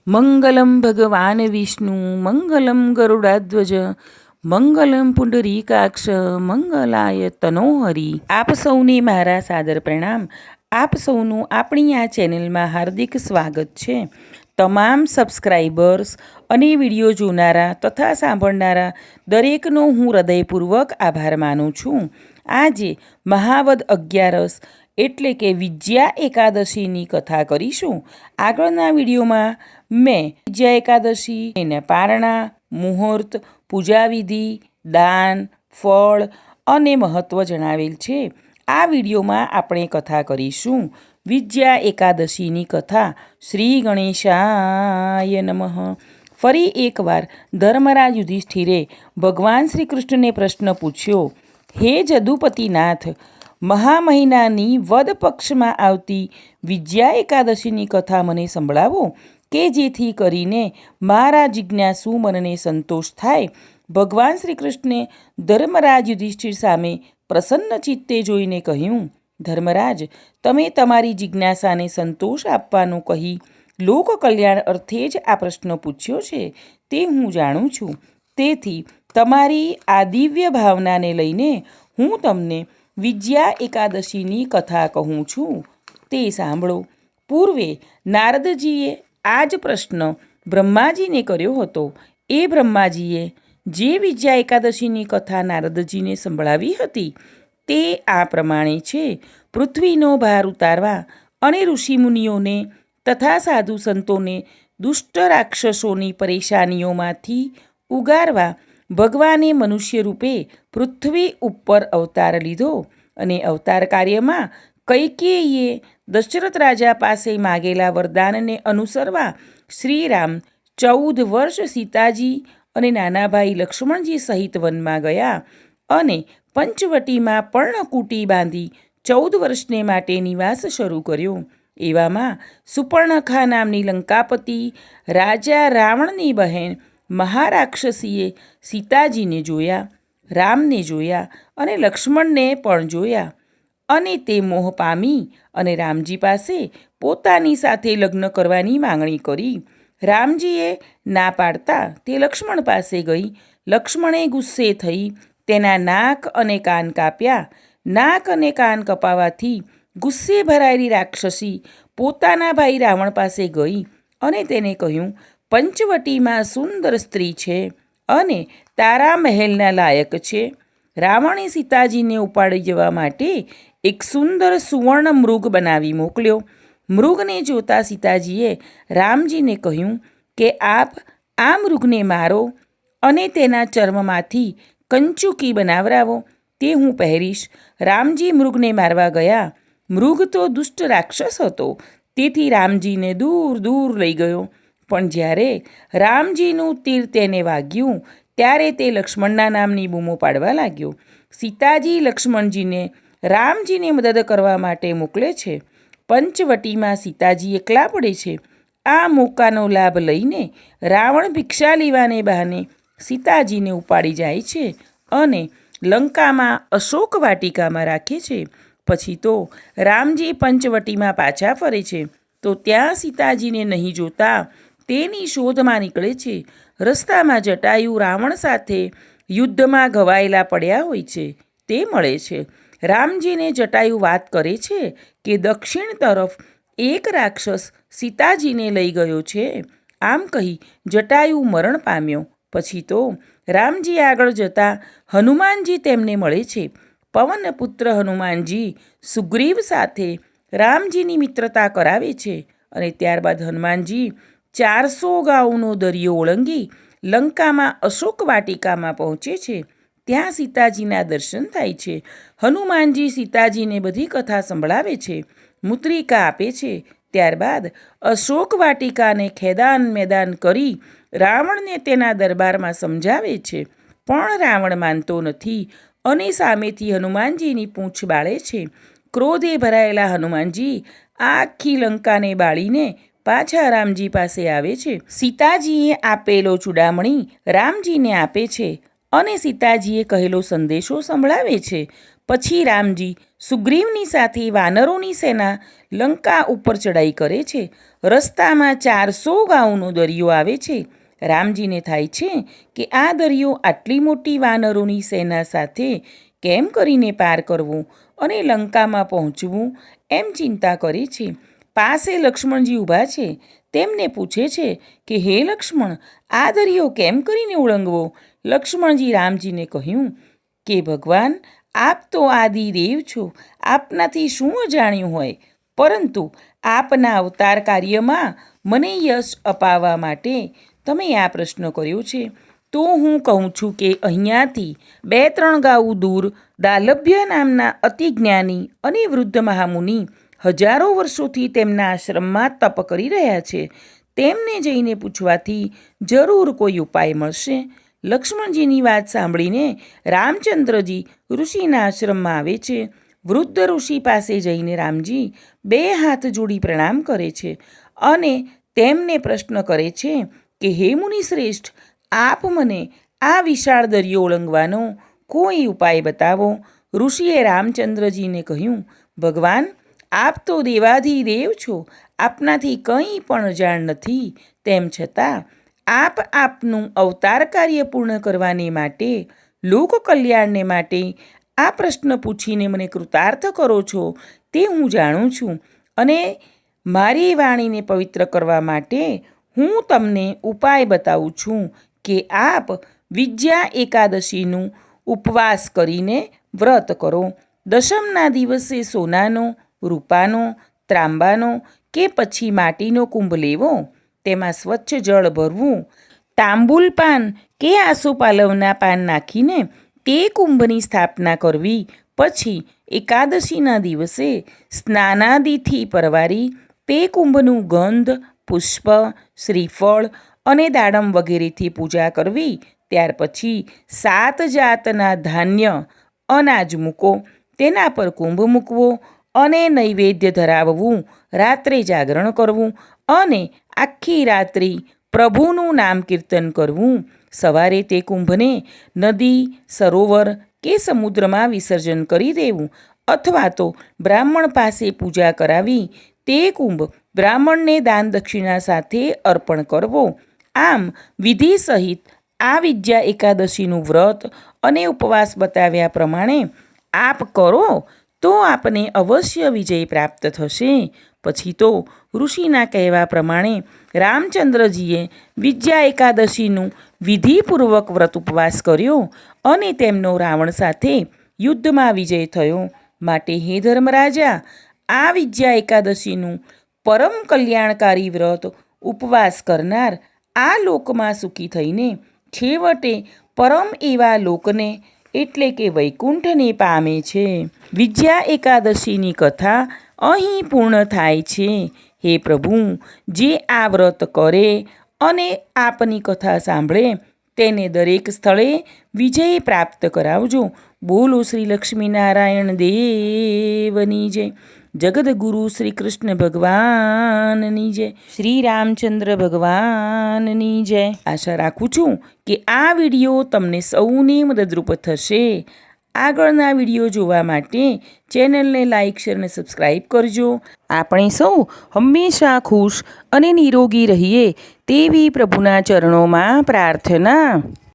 મંગલમ ભગવાન વિષ્ણુ મંગલમ ગરુડાધ્વજ મંગલમ પુંડરીકાક્ષ મંગલાય તનોહરિ। આપ સૌને મારા સાદર પ્રણામ। આપ સૌનું આપણી આ ચેનલમાં હાર્દિક સ્વાગત છે। તમામ સબસ્ક્રાઈબર્સ અને વિડીયો જોનારા તથા સાંભળનારા દરેકનો હું હૃદયપૂર્વક આભાર માનું છું। આજે મહાવદ 11 એટલે કે વિજયા એકાદશીની કથા કરીશું। આગળના વિડીયોમાં મેં વિજયા એકાદશી એના પારણા, મુહૂર્ત, પૂજાવિધિ, દાન, ફળ અને મહત્ત્વ જણાવેલ છે। આ વિડીયોમાં આપણે કથા કરીશું વિજયા એકાદશીની કથા। શ્રી ગણેશાય નમઃ। ફરી એકવાર ધર્મરાજ યુધિષ્ઠિરે ભગવાન શ્રી કૃષ્ણને પ્રશ્ન પૂછ્યો, હે જદુપતિનાથ, મહા મહિનાની વદ પક્ષમાં આવતી વિજયા એકાદશીની કથા મને સંભળાવો કે જેથી કરીને મારા જિજ્ઞાસુ મનને સંતોષ થાય। ભગવાન શ્રી કૃષ્ણે ધર્મરાજ યુધિષ્ઠિર સામે પ્રસન્ન ચિત્તે જોઈને કહ્યું, ધર્મરાજ, તમે તમારી જિજ્ઞાસાને સંતોષ આપવાનું કહી લોક કલ્યાણ અર્થે જ આ પ્રશ્ન પૂછ્યો છે તે હું જાણું છું। તેથી તમારી આ દિવ્ય ભાવનાને લઈને હું તમને વિજયા એકાદશીની કથા કહું છું, તે સાંભળો। પૂર્વે નારદજીએ આ જ પ્રશ્ન બ્રહ્માજીને કર્યો હતો। એ બ્રહ્માજીએ જે વિજયા એકાદશીની કથા નારદજીને સંભળાવી હતી તે આ પ્રમાણે છે। પૃથ્વીનો ભાર ઉતારવા અને ઋષિમુનિઓને તથા સાધુ સંતોને દુષ્ટ રાક્ષસોની પરેશાનીઓમાંથી ઉગારવા ભગવાને મનુષ્ય રૂપે પૃથ્વી ઉપર અવતાર લીધો અને અવતાર કાર્યમાં કૈકેયીએ દશરથ રાજા પાસે માગેલા વરદાનને અનુસરવા શ્રીરામ 14 વર્ષ સીતાજી અને નાના ભાઈ લક્ષ્મણજી સહિત વનમાં ગયા અને પંચવટીમાં પર્ણકુટી બાંધી 14 વર્ષને માટે નિવાસ શરૂ કર્યો। એવામાં સુપર્ણખા નામની લંકાપતિ રાજા રાવણની બહેન મહારાક્ષસીએ સીતાજીને જોયા, રામને જોયા અને લક્ષ્મણને પણ જોયા અને તે મોહ પામી અને રામજી પાસે પોતાની સાથે લગ્ન કરવાની માંગણી કરી। રામજીએ ના પાડતા તે લક્ષ્મણ પાસે ગઈ। લક્ષ્મણે ગુસ્સે થઈ તેના નાક અને કાન કાપ્યા। નાક અને કાન કપાવાથી ગુસ્સે ભરાયેલી રાક્ષસી પોતાના ભાઈ રાવણ પાસે ગઈ અને તેને કહ્યું, પંચવટીમાં સુંદર સ્ત્રી છે અને તારા મહેલના લાયક છે। રાવણે સીતાજીને ઉપાડી જવા માટે એક સુંદર સુવર્ણ મૃગ બનાવી મોકલ્યો। મૃગને જોતા સીતાજીએ રામજીને કહ્યું કે આપ આ મૃગને મારો અને તેના ચર્મમાંથી કંચુકી બનાવરાવો, તે હું પહેરીશ। રામજી મૃગને મારવા ગયા। મૃગ તો દુષ્ટ રાક્ષસ હતો, તેથી રામજીને દૂર દૂર લઈ ગયો। પણ જ્યારે રામજીનું તીર તેને વાગ્યું ત્યારે તે લક્ષ્મણના નામની બૂમો પાડવા લાગ્યો। સીતાજી લક્ષ્મણજીને રામજીને મદદ કરવા માટે મોકલે છે। પંચવટીમાં સીતાજી એકલા પડે છે। આ મોકાનો લાભ લઈને રાવણ ભિક્ષા લેવાને બહાને સીતાજીને ઉપાડી જાય છે અને લંકામાં અશોક વાટિકામાં રાખે છે। પછી તો રામજી પંચવટીમાં પાછા ફરે છે તો ત્યાં સીતાજીને નહીં જોતા તેની શોધમાં નીકળે છે। રસ્તામાં જટાયુ રાવણ સાથે યુદ્ધમાં ઘવાયેલા પડ્યા હોય છે તે મળે છે। રામજીને જટાયુ વાત કરે છે કે દક્ષિણ તરફ એક રાક્ષસ સીતાજીને લઈ ગયો છે। આમ કહી જટાયુ મરણ પામ્યો। પછી તો રામજી આગળ જતા હનુમાનજી તેમને મળે છે। પવનપુત્ર હનુમાનજી સુગ્રીવ સાથે રામજીની મિત્રતા કરાવે છે અને ત્યારબાદ હનુમાનજી 400 ગાઉનો દરિયો ઓળંગી લંકામાં અશોક વાટિકામાં પહોંચે છે। ત્યાં સીતાજીના દર્શન થાય છે। હનુમાનજી સીતાજીને બધી કથા સંભળાવે છે, મુદ્રિકા આપે છે। ત્યારબાદ અશોક વાટિકાને ખેદાન મેદાન કરી રાવણને તેના દરબારમાં સમજાવે છે, પણ રાવણ માનતો નથી અને સામેથી હનુમાનજીની પૂંછ બાળે છે। ક્રોધે ભરાયેલા હનુમાનજી આખી લંકાને બાળીને પાછા રામજી પાસે આવે છે। સીતાજીએ આપેલો ચૂડામણી રામજીને આપે છે અને સીતાજીએ કહેલો સંદેશો સંભળાવે છે। પછી રામજી સુગ્રીવની સાથે વાનરોની સેના લંકા ઉપર ચડાઈ કરે છે. રસ્તામાં 400 ગાઉનો દરિયો આવે છે. રામજીને થાય છે કે આ દરિયો આટલી મોટી વાનરોની સેના સાથે કેમ કરીને પાર કરવું અને લંકામાં પહોંચવું એમ ચિંતા કરે છે. પાસે લક્ષ્મણજી ઊભા છે. તેમને પૂછે છે કે હે લક્ષ્મણ, આ દરિયો કેમ કરીને ઓળંગવો? લક્ષ્મણજી રામજીને કહ્યું કે ભગવાન, આપ તો આદિદેવ છો, આપનાથી શું અજાણ્યું હોય? પરંતુ આપના અવતાર કાર્યમાં મને યશ અપાવવા માટે તમે આ પ્રશ્ન કર્યો છે. તો હું કહું છું કે અહીંયાથી 2-3 ગાઉ દૂર દાલભ્ય નામના અતિ જ્ઞાની અને વૃદ્ધ મહામુનિ હજારો વર્ષોથી તેમના આશ્રમમાં તપ કરી રહ્યા છે. તેમને જઈને પૂછવાથી જરૂર કોઈ ઉપાય મળશે. લક્ષ્મણજીની વાત સાંભળીને રામચંદ્રજી ઋષિના આશ્રમમાં આવે છે. વૃદ્ધ ઋષિ પાસે જઈને રામજી 2 હાથ જોડી પ્રણામ કરે છે અને તેમને પ્રશ્ન કરે છે કે હે મુનિશ્રેષ્ઠ, આપ મને આ વિશાળ દરિયો ઓળંગવાનો કોઈ ઉપાય બતાવો. ઋષિએ રામચંદ્રજીને કહ્યું, ભગવાન, આપ તો દેવાધિદેવ છો, આપનાથી કંઈ પણ જાણ નથી. તેમ છતાં આપ આપનું અવતાર કાર્ય પૂર્ણ કરવાને માટે, લોક કલ્યાણને માટે આ પ્રશ્ન પૂછીને મને કૃતાર્થ કરો છો તે હું જાણું છું. અને મારી વાણીને પવિત્ર કરવા માટે હું તમને ઉપાય બતાવું છું કે આપ વિજયા એકાદશીનું ઉપવાસ કરીને વ્રત કરો. દશમના દિવસે સોનાનો, રૂપાનો, ત્રાંબાનો કે પછી માટીનો કુંભ લેવો, તેમાં સ્વચ્છ જળ ભરવું, તાંબુલ પાન કે આસોપાલવના પાન નાખીને તે કુંભની સ્થાપના કરવી. પછી એકાદશીના દિવસે સ્નાનાદિથી પરવારી તે કુંભનું ગંધ, પુષ્પ, શ્રીફળ અને દાડમ વગેરેથી પૂજા કરવી. ત્યાર પછી 7 જાતના ધાન્ય, અનાજ મૂકો, તેના પર કુંભ મૂકવો અને નૈવેદ્ય ધરાવવું. રાત્રે જાગરણ કરવું અને આખી રાત્રિ પ્રભુનું નામ કીર્તન કરવું. સવારે તે કુંભને નદી, સરોવર કે સમુદ્રમાં વિસર્જન કરી દેવું અથવા તો બ્રાહ્મણ પાસે પૂજા કરાવી તે કુંભ બ્રાહ્મણને દાન દક્ષિણા સાથે અર્પણ કરવો. આમ વિધિ સહિત આ વિજયા એકાદશીનું વ્રત અને ઉપવાસ બતાવ્યા પ્રમાણે આપ કરો તો આપને અવશ્ય વિજય પ્રાપ્ત થશે. પછી તો ઋષિના કહેવા પ્રમાણે રામચંદ્રજીએ વિજયા એકાદશીનું વિધિપૂર્વક વ્રત ઉપવાસ કર્યો અને તેમનો રાવણ સાથે યુદ્ધમાં વિજય થયો. માટે હે ધર્મરાજા, આ વિજયા એકાદશીનું પરમ કલ્યાણકારી વ્રત ઉપવાસ કરનાર આ લોકમાં સુખી થઈને છેવટે પરમ એવા લોકને એટલે કે વૈકુંઠને પામે છે. વિજયા એકાદશીની કથા અહીં પૂર્ણ થાય છે. હે પ્રભુ, જે આ વ્રત કરે અને આપની કથા સાંભળે તેને દરેક સ્થળે વિજય પ્રાપ્ત કરાવજો. બોલો શ્રી લક્ષ્મીનારાયણ દેવની જય. જગદગુરુ શ્રી કૃષ્ણ ભગવાનની જય. શ્રી રામચંદ્ર ભગવાનની જય. આશા રાખું છું કે આ વિડીયો તમને સૌને મદદરૂપ થશે. આગળના વિડીયો જોવા માટે ચેનલને લાઇક, શેર અને સબસ્ક્રાઈબ કરજો. આપણે સૌ હંમેશા ખુશ અને નિરોગી રહીએ તેવી પ્રભુના ચરણોમાં પ્રાર્થના.